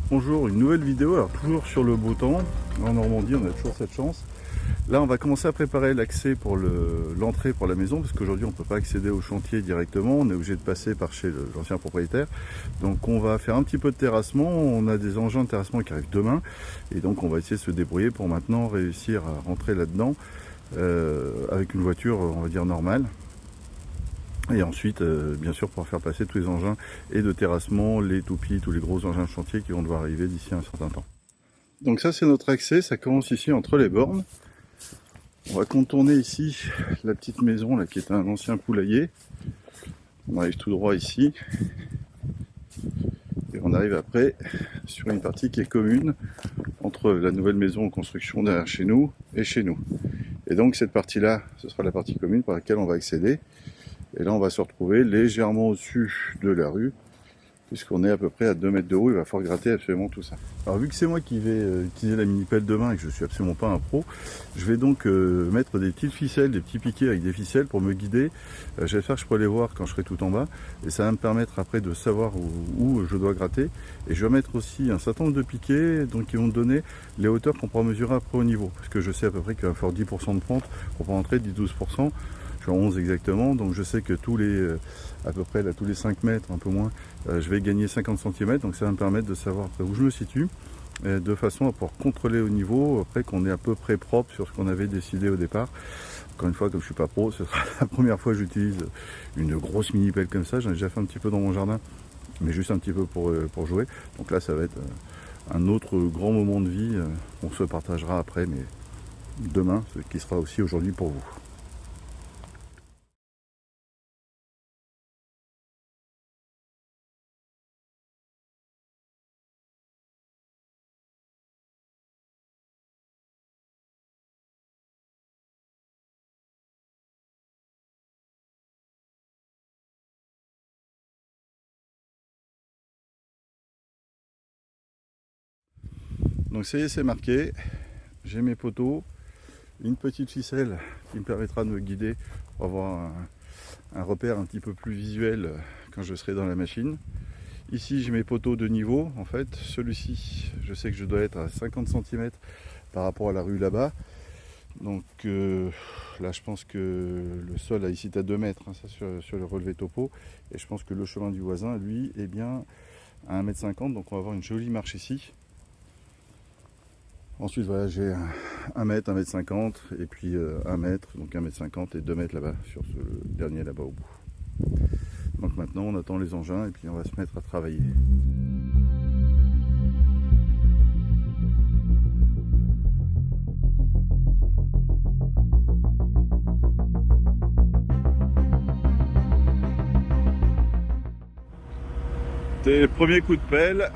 Bonjour, une nouvelle vidéo, alors toujours sur le beau temps, en Normandie on a toujours cette chance. Là on va commencer à préparer l'accès pour l'entrée pour la maison, parce qu'aujourd'hui on ne peut pas accéder au chantier directement, on est obligé de passer par chez l'ancien propriétaire. Donc on va faire un petit peu de terrassement, on a des engins de terrassement qui arrivent demain, et donc on va essayer de se débrouiller pour maintenant réussir à rentrer là-dedans avec une voiture on va dire normale. Et ensuite, bien sûr, pour faire passer tous les engins et de terrassement, les toupies, tous les gros engins de chantier qui vont devoir arriver d'ici un certain temps. Donc ça, c'est notre accès. Ça commence ici entre les bornes. On va contourner ici la petite maison là, qui est un ancien poulailler. On arrive tout droit ici. Et on arrive après sur une partie qui est commune entre la nouvelle maison en construction derrière chez nous et chez nous. Et donc cette partie-là, ce sera la partie commune par laquelle on va accéder. Et là, on va se retrouver légèrement au-dessus de la rue, puisqu'on est à peu près à 2 mètres de haut. Il va falloir gratter absolument tout ça. Alors, vu que c'est moi qui vais utiliser la mini-pelle demain et que je suis absolument pas un pro, je vais donc mettre des petites ficelles, des petits piquets avec des ficelles pour me guider. J'espère que je pourrai les voir quand je serai tout en bas. Et ça va me permettre après de savoir où je dois gratter. Et je vais mettre aussi un certain nombre de piquets donc, qui vont me donner les hauteurs qu'on pourra mesurer après au niveau. Parce que je sais à peu près qu'il va falloir 10% de pente pour pas rentrer, 10-12%. 11 exactement, donc je sais que tous les à peu près là, tous les 5 mètres, un peu moins, je vais gagner 50 cm, donc ça va me permettre de savoir après où je me situe, de façon à pouvoir contrôler au niveau, après qu'on est à peu près propre sur ce qu'on avait décidé au départ. Encore une fois, comme je suis pas pro, ce sera la première fois que j'utilise une grosse mini-pelle comme ça. J'en ai déjà fait un petit peu dans mon jardin, mais juste un petit peu pour jouer. Donc là, ça va être un autre grand moment de vie qu'on se partagera après, mais demain, ce qui sera aussi aujourd'hui pour vous. Donc ça y est, c'est marqué, j'ai mes poteaux, une petite ficelle qui me permettra de me guider pour avoir un repère un petit peu plus visuel quand je serai dans la machine. Ici j'ai mes poteaux de niveau, en fait, celui-ci je sais que je dois être à 50 cm par rapport à la rue là-bas. Donc là je pense que le sol là, ici est à 2 mètres, hein, ça sur le relevé topo, et je pense que le chemin du voisin lui est bien à 1,50 m, donc on va avoir une jolie marche ici. Ensuite, voilà, j'ai 1 mètre, 1,50 m, et puis 1 mètre, donc 1,50 m et 2 mètres là-bas, sur ce dernier là-bas au bout. Donc maintenant, on attend les engins et puis on va se mettre à travailler. C'était le premier coup de pelle.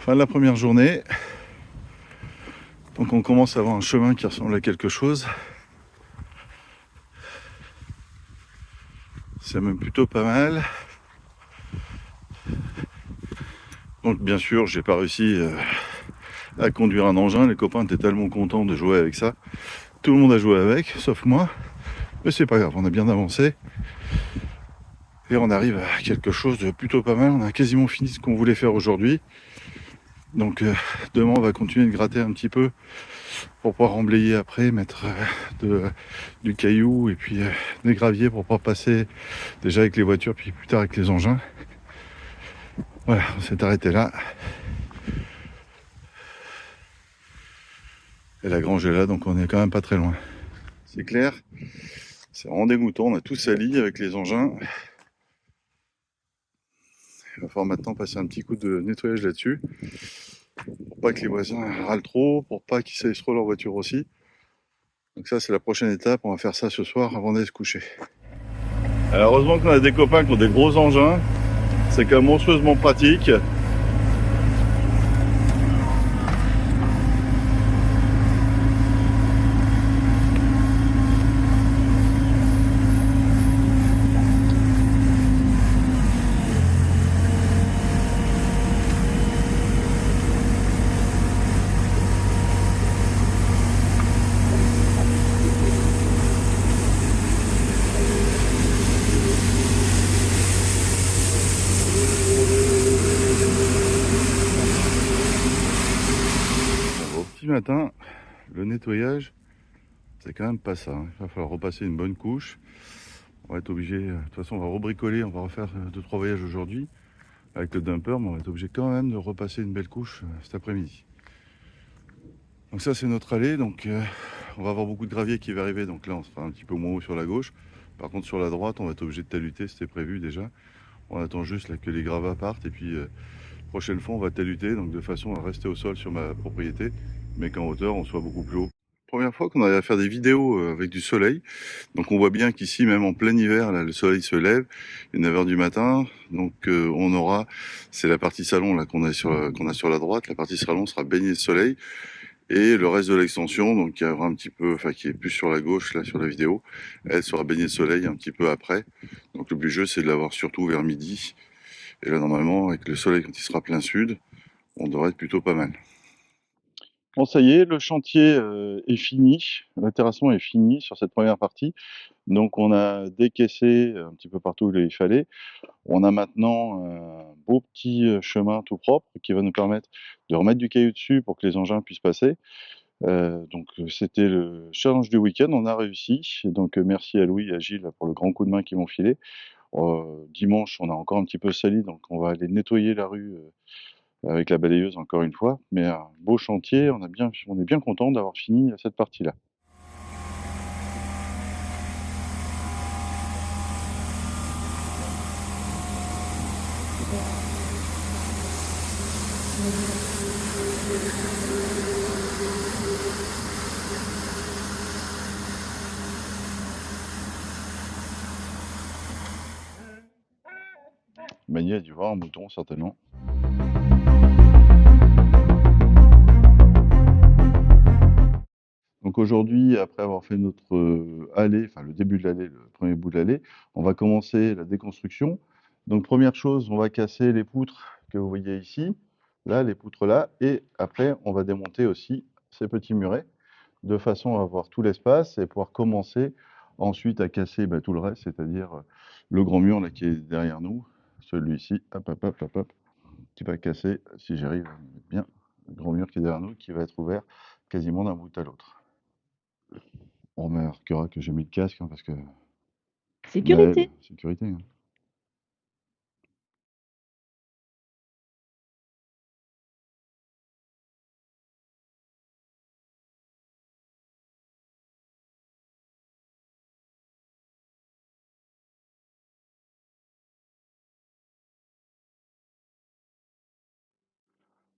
Fin de la première journée. Donc on commence à avoir un chemin qui ressemble à quelque chose. C'est même plutôt pas mal. Donc bien sûr, j'ai pas réussi à conduire un engin. Les copains étaient tellement contents de jouer avec ça. Tout le monde a joué avec, sauf moi. Mais c'est pas grave, on a bien avancé. Et on arrive à quelque chose de plutôt pas mal. On a quasiment fini ce qu'on voulait faire aujourd'hui. Donc demain, on va continuer de gratter un petit peu pour pouvoir emblayer après, mettre du caillou et puis des graviers pour pouvoir passer déjà avec les voitures, puis plus tard avec les engins. Voilà, on s'est arrêté là. Et la grange est là, donc on est quand même pas très loin. C'est clair, c'est vraiment dégoûtant, on a tout sali avec les engins. Il va falloir maintenant passer un petit coup de nettoyage là-dessus, pour pas que les voisins râlent trop, pour pas qu'ils salissent trop leur voiture aussi. Donc ça c'est la prochaine étape, on va faire ça ce soir avant d'aller se coucher. Alors heureusement qu'on a des copains qui ont des gros engins, c'est quand même monstrueusement pratique. Au petit matin, le nettoyage, c'est quand même pas ça. Il va falloir repasser une bonne couche. On va être obligé, de toute façon on va rebricoler, on va refaire 2-3 voyages aujourd'hui avec le dumper, mais on va être obligé quand même de repasser une belle couche cet après-midi. Donc ça c'est notre allée, donc on va avoir beaucoup de gravier qui va arriver, donc là on sera un petit peu moins haut sur la gauche. Par contre sur la droite on va être obligé de taluter, c'était prévu déjà. On attend juste là, que les gravats partent et puis prochaine fois on va taluter, donc de façon à rester au sol sur ma propriété, mais qu'en hauteur on soit beaucoup plus haut. Première fois qu'on arrive à faire des vidéos avec du soleil, donc on voit bien qu'ici même en plein hiver là, le soleil se lève, il est 9h du matin, donc on aura, c'est la partie salon là qu'on a sur la droite, la partie salon sera baignée de soleil. Et le reste de l'extension, donc qui est un petit peu, enfin qui est plus sur la gauche là sur la vidéo, elle sera baignée de soleil un petit peu après. Donc le but jeu c'est de l'avoir surtout vers midi. Et là normalement avec le soleil quand il sera plein sud, on devrait être plutôt pas mal. Bon ça y est, le chantier est fini, le terrassement est fini sur cette première partie. Donc on a décaissé un petit peu partout où il fallait. On a maintenant un beau petit chemin tout propre qui va nous permettre de remettre du caillou dessus pour que les engins puissent passer. Donc c'était le challenge du week-end, on a réussi. Donc merci à Louis et à Gilles pour le grand coup de main qu'ils m'ont filé. Dimanche, on a encore un petit peu sali, donc on va aller nettoyer la rue avec la balayeuse encore une fois. Mais un beau chantier, on est bien content d'avoir fini cette partie-là. Mani a dû voir un mouton certainement. Donc aujourd'hui, après avoir fait notre allée, enfin le début de l'allée, le premier bout de l'allée, on va commencer la déconstruction. Donc première chose, on va casser les poutres que vous voyez ici, là, les poutres là, et après on va démonter aussi ces petits murets, de façon à avoir tout l'espace et pouvoir commencer ensuite à casser tout le reste, c'est-à-dire le grand mur là qui est derrière nous, celui-ci, hop, hop, hop, hop, hop, qui va casser, si j'arrive à le mettre bien, le grand mur qui est derrière nous, qui va être ouvert quasiment d'un bout à l'autre. On remarquera que j'ai mis le casque parce que Sécurité. sécurité. Hein.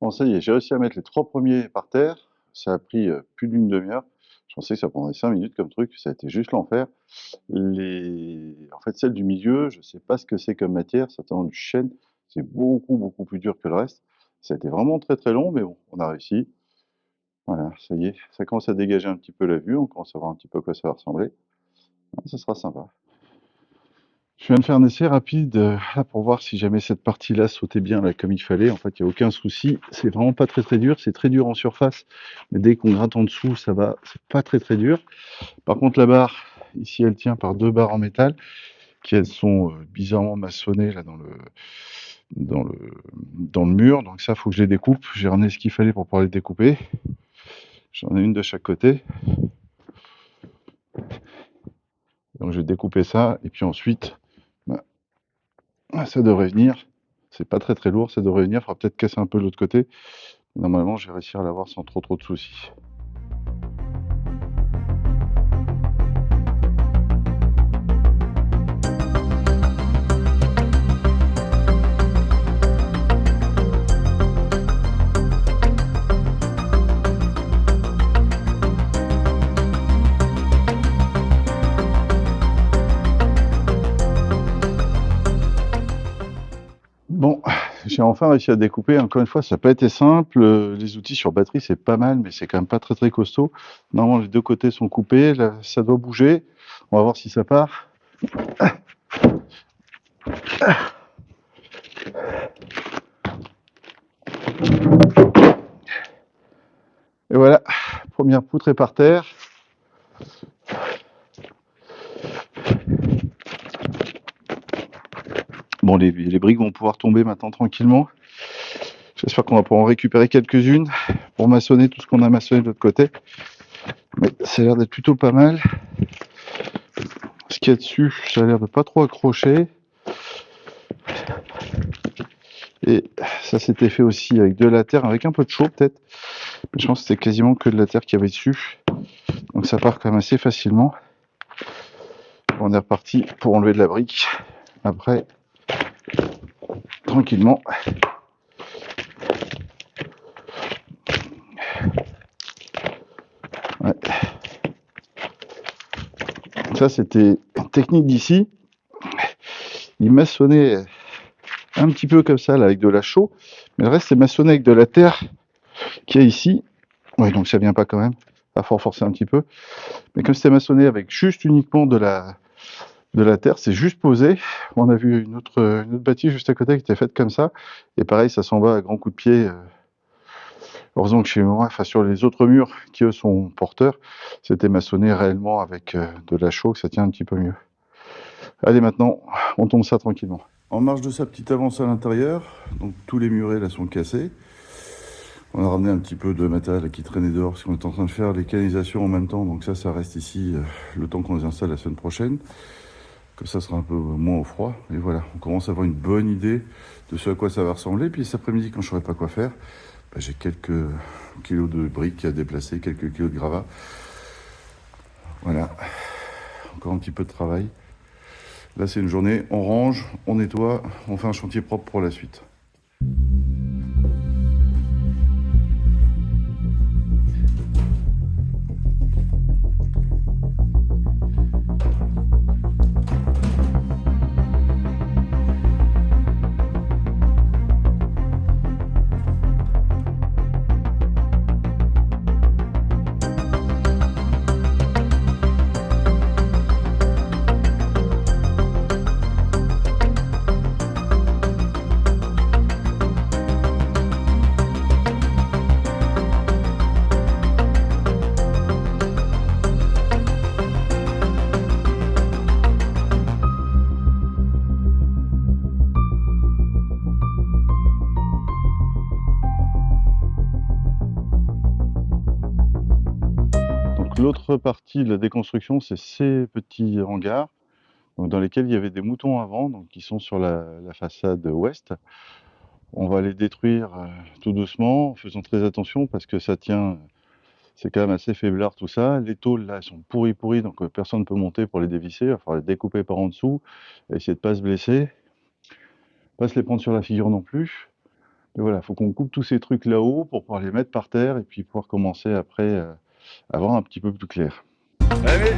Bon, ça y est, j'ai réussi à mettre les 3 premiers par terre. Ça a pris plus d'une demi-heure. Je pensais que ça prendrait 5 minutes comme truc. Ça a été juste l'enfer. En fait, celle du milieu, je sais pas ce que c'est comme matière. C'est du chêne. C'est beaucoup, beaucoup plus dur que le reste. Ça a été vraiment très, très long, mais bon, on a réussi. Voilà, ça y est, ça commence à dégager un petit peu la vue, on commence à voir un petit peu à quoi ça va ressembler. Ça sera sympa. Je viens de faire un essai rapide là, pour voir si jamais cette partie-là sautait bien là, comme il fallait. En fait, il n'y a aucun souci. C'est vraiment pas très très dur. C'est très dur en surface, mais dès qu'on gratte en dessous, ça va. C'est pas très très dur. Par contre, la barre, ici, elle tient par 2 barres en métal qui elles sont bizarrement maçonnées là dans le dans le mur. Donc ça, faut que je les découpe. J'ai ramené ce qu'il fallait pour pouvoir les découper. J'en ai une de chaque côté. Donc je vais découper ça et puis ensuite, bah, ça devrait venir. C'est pas très très lourd, ça devrait venir. Il faudra peut-être casser un peu de l'autre côté. Normalement, je vais réussir à l'avoir sans trop de soucis. Bon, j'ai enfin réussi à découper. Encore une fois, ça n'a pas été simple. Les outils sur batterie, c'est pas mal, mais c'est quand même pas très très costaud. Normalement, les deux côtés sont coupés. Là, ça doit bouger. On va voir si ça part. Et voilà, première poutre est par terre. Bon, les briques vont pouvoir tomber maintenant tranquillement. J'espère qu'on va pouvoir en récupérer quelques-unes pour maçonner tout ce qu'on a maçonné de l'autre côté. Mais ça a l'air d'être plutôt pas mal. Ce qu'il y a dessus, ça a l'air de pas trop accrocher. Et ça s'était fait aussi avec de la terre, avec un peu de chaud peut-être. Mais je pense que c'était quasiment que de la terre qu'il y avait dessus. Donc ça part quand même assez facilement. On est reparti pour enlever de la brique. Après, tranquillement. Ouais. Ça, c'était une technique d'ici. Il maçonnait un petit peu comme ça, là, avec de la chaux. Mais le reste, c'est maçonné avec de la terre qu'il y a ici. Ouais, donc ça vient pas quand même. Il va forcer un petit peu. Mais comme c'était maçonné avec juste uniquement de la terre, c'est juste posé. On a vu une autre bâtisse juste à côté qui était faite comme ça. Et pareil, ça s'en va à grands coups de pied. Heureusement que chez moi, enfin sur les autres murs qui eux sont porteurs, c'était maçonné réellement avec de la chaux, que ça tient un petit peu mieux. Allez, maintenant, on tombe ça tranquillement. En marge de sa petite avance à l'intérieur, donc tous les murets là sont cassés. On a ramené un petit peu de matériel qui traînait dehors parce qu'on est en train de faire les canalisations en même temps. Donc ça reste ici le temps qu'on les installe la semaine prochaine. Comme ça sera un peu moins au froid. Et voilà, on commence à avoir une bonne idée de ce à quoi ça va ressembler. Puis cet après-midi, quand je ne saurai pas quoi faire, j'ai quelques kilos de briques à déplacer, quelques kilos de gravats. Voilà, encore un petit peu de travail. Là, c'est une journée, on range, on nettoie, on fait un chantier propre pour la suite. L'autre partie de la déconstruction, c'est ces petits hangars donc dans lesquels il y avait des moutons avant, donc qui sont sur la façade ouest. On va les détruire tout doucement, en faisant très attention parce que ça tient, c'est quand même assez faiblard tout ça. Les tôles là, elles sont pourries, donc personne ne peut monter pour les dévisser. Il va falloir les découper par en dessous, essayer de pas se blesser, pas se les prendre sur la figure non plus. Mais voilà, il faut qu'on coupe tous ces trucs là-haut pour pouvoir les mettre par terre et puis pouvoir commencer après à voir un petit peu plus clair. Allez.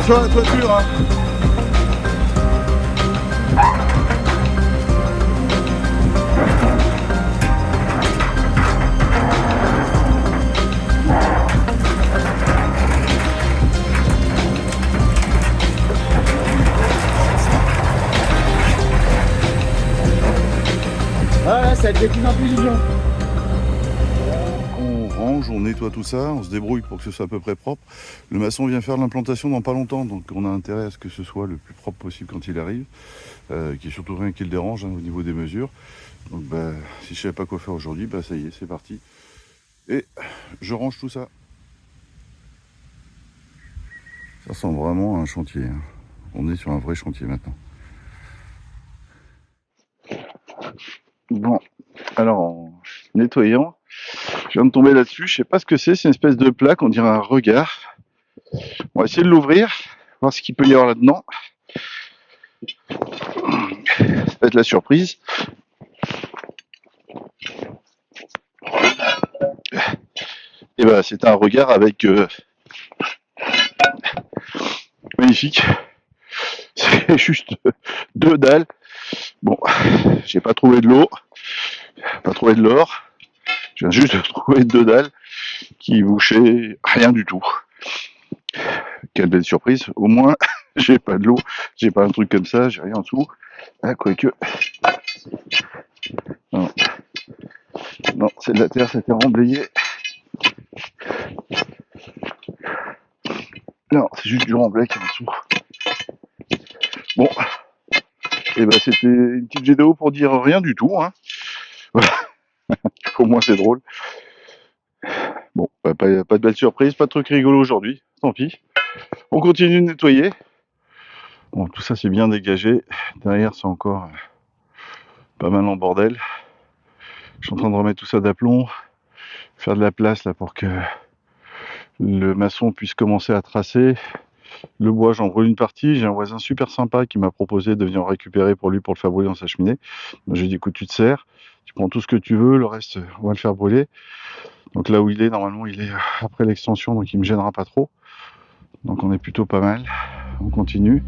Attention à la toiture, hein. Ouais, ça devient plus intelligent. On range, on nettoie tout ça, on se débrouille pour que ce soit à peu près propre. Le maçon vient faire l'implantation dans pas longtemps, donc on a intérêt à ce que ce soit le plus propre possible quand il arrive, qu'il n'y ait surtout rien qui le dérange, hein, au niveau des mesures. Donc bah, si je ne savais pas quoi faire aujourd'hui, bah ça y est, c'est parti. Et je range tout ça. Ça ressemble vraiment à un chantier, hein. On est sur un vrai chantier maintenant. Bon, alors en nettoyant, je viens de tomber là-dessus, je sais pas ce que c'est une espèce de plaque, on dirait un regard. On va essayer de l'ouvrir, voir ce qu'il peut y avoir là-dedans. Ça va être la surprise. Et bah c'est un regard avec magnifique. C'est juste 2 dalles. Bon, j'ai pas trouvé de l'eau, pas trouvé de l'or. Je viens juste de trouver 2 dalles qui bouchaient rien du tout. Quelle belle surprise. Au moins, j'ai pas de l'eau, j'ai pas un truc comme ça, j'ai rien en dessous. Ah, quoique. Non, non, c'est de la terre, c'était remblayé. Non, c'est juste du remblai qui est en dessous. Bon, et ben c'était une petite vidéo pour dire rien du tout, hein. Voilà. Au moins c'est drôle. Bon, bah, pas de belle surprise, pas de truc rigolo aujourd'hui, tant pis. On continue de nettoyer. Bon, tout ça c'est bien dégagé. Derrière c'est encore pas mal en bordel. Je suis en train de remettre tout ça d'aplomb, faire de la place là pour que le maçon puisse commencer à tracer. Le bois, j'en brûle une partie. J'ai un voisin super sympa qui m'a proposé de venir en récupérer pour lui pour le faire brûler dans sa cheminée. Donc j'ai dit écoute, tu te sers, tu prends tout ce que tu veux, le reste on va le faire brûler. Donc là où il est, normalement il est après l'extension, donc il me gênera pas trop. Donc on est plutôt pas mal. On continue.